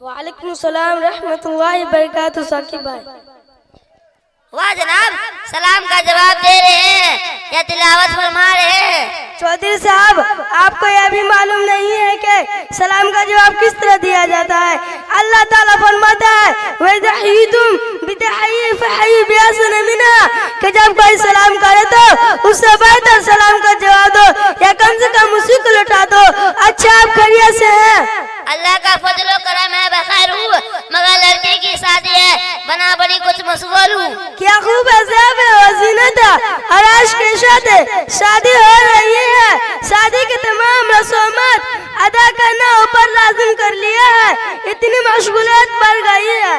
वालेकुम सलाम रहमतुल्लाहि बरकातहू। साकिब भाई, वाह जनाब, सलाम का जवाब दे रहे हैं या तिलावत फरमा रहे हैं? चौधरी साहब, आपको यह भी मालूम नहीं है कि सलाम का जवाब किस तरह दिया जाता है? अल्लाह ताला फरमाता है कि जब कोई सलाम करे तो उससे बेहतर सलाम का जवाब दो या कम से कम उसी को लौटा दो। अच्छा, आप खैरियत से हैं? अल्लाह का फजलो करम है, बखैर हूँ, मगर लड़के की शादी है, बना बड़ी कुछ मशगूल हूँ। क्या खूब अज़ाब है, वज़ीनत और आश के साथ शादी हो रही है। शादी की तमाम रस्मात अदा करना ऊपर लाजिम कर लिया है, इतनी मशगूलियत बढ़ गई है।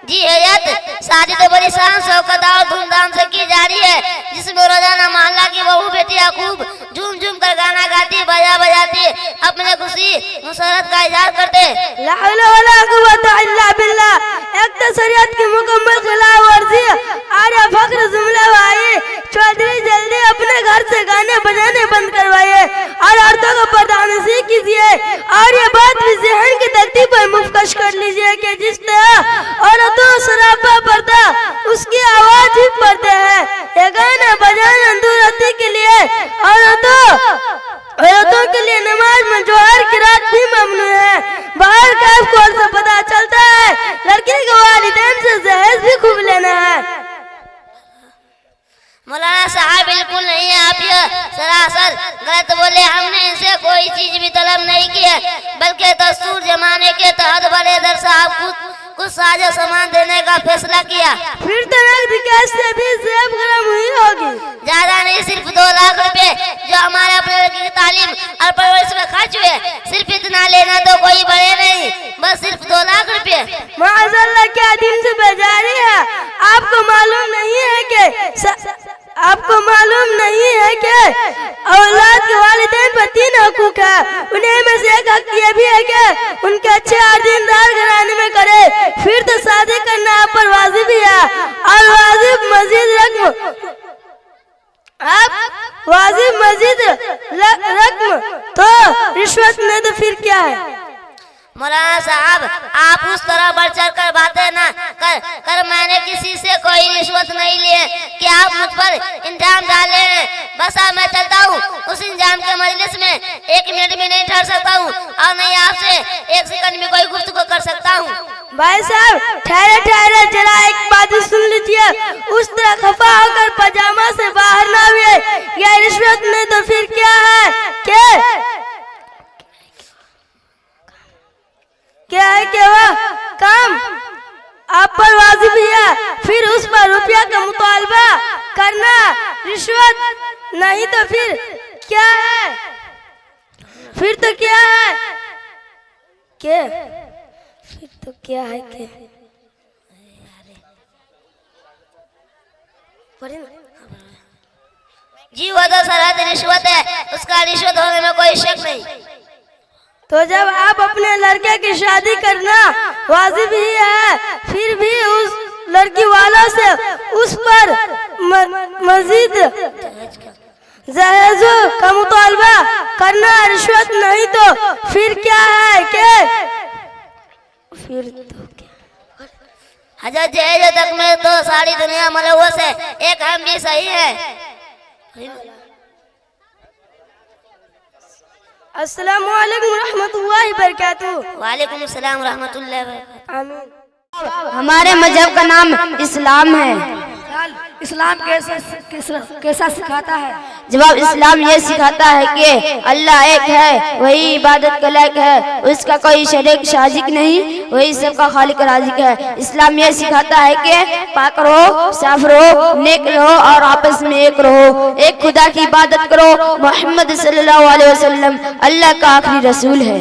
जी हजरत, शादी तो बड़ी शान शौकत और धूमधाम से की जा रही है, जिसमें रोजाना मोहल्ला की बहू बेटियां खूब झूम झूम कर गाना गाती, बजा बजाती अपने खुशी मुसरत का इजहार करते। ला हौला वला कुव्वता इल्ला बिल्लाह। एक तो शरीयत की मुकम्मल खिलाफ वर्जी और फख्र जुमला भाई, चौधरी जल्दी अपने घर से गाने बजाने बंद करवाइए और औरतों को पर्दानशी कीजिए और ये बात भी ज़हन की तख्ती पर मुफ्कश कर लीजिए कि जिस तरह औरतों शराबा पर्दा उसकी आवाज ही पर्दे है। ये गाना बजाना दूरती के लिए औरतों के लिए नमाज में जोहर की रात भी ममनू है। बाहर कैफ कोर्ट से पता चलता है लड़की के वालिदैन से दहेज भी खूब लेना है। मौलाना साहब बिल्कुल नहीं है, आप ये सरासर गलत बोले। हमने इनसे कोई चीज भी तलब नहीं की है, बल्कि दस्तूर जमाने के तहत बड़े दर साहब कुछ साजो सामान देने का फैसला किया। फिर तो नकद कैश से भी जेब गरम हुई होगी। ज्यादा नहीं, सिर्फ 2 लाख रुपए जो हमारे अपने लड़की की तालीम और परवरिश में खर्च हुए। सिर्फ इतना लेना तो कोई बड़े नहीं, बस सिर्फ 2 लाख रुपए। माज़अल्लाह, क्या दिन से बेजारी है। आपको मालूम नहीं है कि औलाद के वालिदैन पर 3 हकूक है। उन्हें में से एक हक ये भी है कि उनके अच्छे और दीनदार घराने में करे। फिर तो शादी करना आप पर वाजिब ही है और वाजिब मजीद रकम तो रिश्वत नहीं तो फिर क्या है? मौलाना साहब, आप उस तरह बढ़ चढ़ कर बातें ना कर मैंने किसी से कोई रिश्वत नहीं ली है कि आप मुझ पर इंजाम डाले हैं। बस अब मैं चलता हूँ, उस इंजाम के मजलिस में 1 मिनट भी नहीं ठहर सकता हूँ और नहीं आपसे 1 सेकंड में कोई गुफ्तगू कर सकता हूँ। भाई साहब, ठहरे जरा एक बात सुन लीजिए। उस तरह खफा होकर पजामा से बाहर ना हुए, यह रिश्वत नहीं तो फिर क्या है? क्या है कि वह काम आप पर वाजिब है, फिर उस पर रुपया का मुतालबा करना रिश्वत नहीं तो फिर क्या है? फिर तो क्या है जी, वो तो सरहद रिश्वत है, उसका रिश्वत होने में कोई शक नहीं। तो जब आप अपने लड़के की शादी करना वाजिब ही है, फिर भी उस लड़की वालों से उस पर मजीद जहेज का मुतालबा करना रिश्वत नहीं तो फिर क्या है? हजरत जहेज तक में तो सारी दुनिया मलूस है, एक हम भी सही है। अस्सलामु अलैकुम रहमतुल्लाहि बरकातहू। वालेकुम सलाम रहमतुल्लाहि बरकातहू। आमीन। हमारे मजहब का नाम इस्लाम है। इस्लाम कैसा सिखाता है? जवाब, इस्लाम ये सिखाता है कि अल्लाह एक है, वही इबादत का लायक है, उसका कोई शरीक शाजिक नहीं, वही सबका खालिक राजिक है। इस्लाम ये सिखाता है कि पाक रहो, साफ रहो, नेक रहो और आपस में एक रहो, एक खुदा की इबादत करो। मोहम्मद सल्लल्लाहु अलैहि वसल्लम अल्लाह का आखिरी रसूल है।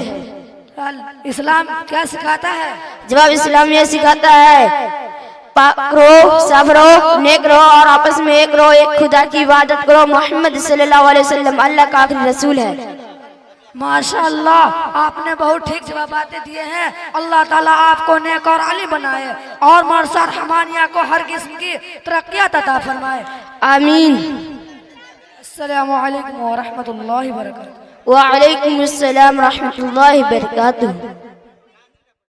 इस्लाम क्या सिखाता है? जवाब, इस्लाम ये सिखाता है पाक रहो, साफ रहो, नेक रहो और आपस में एक रहो, एक खुदा की इबादत करो। मोहम्मद सल्लल्लाहु अलैहि वसल्लम अल्लाह का आखिरी रसूल है। माशाअल्लाह, आपने बहुत ठीक जवाब दिए हैं। अल्लाह ताला आपको नेक और आलिम बनाए और मरसद हमानिया को हर किस्म की तरक्कियात अता फरमाए। आमीन। अस्सलामु अलैकुम व रहमतुल्लाहि व बरकातहू। वालेकुम अस्सलाम रहमतुल्लाहि व बरकातुहू।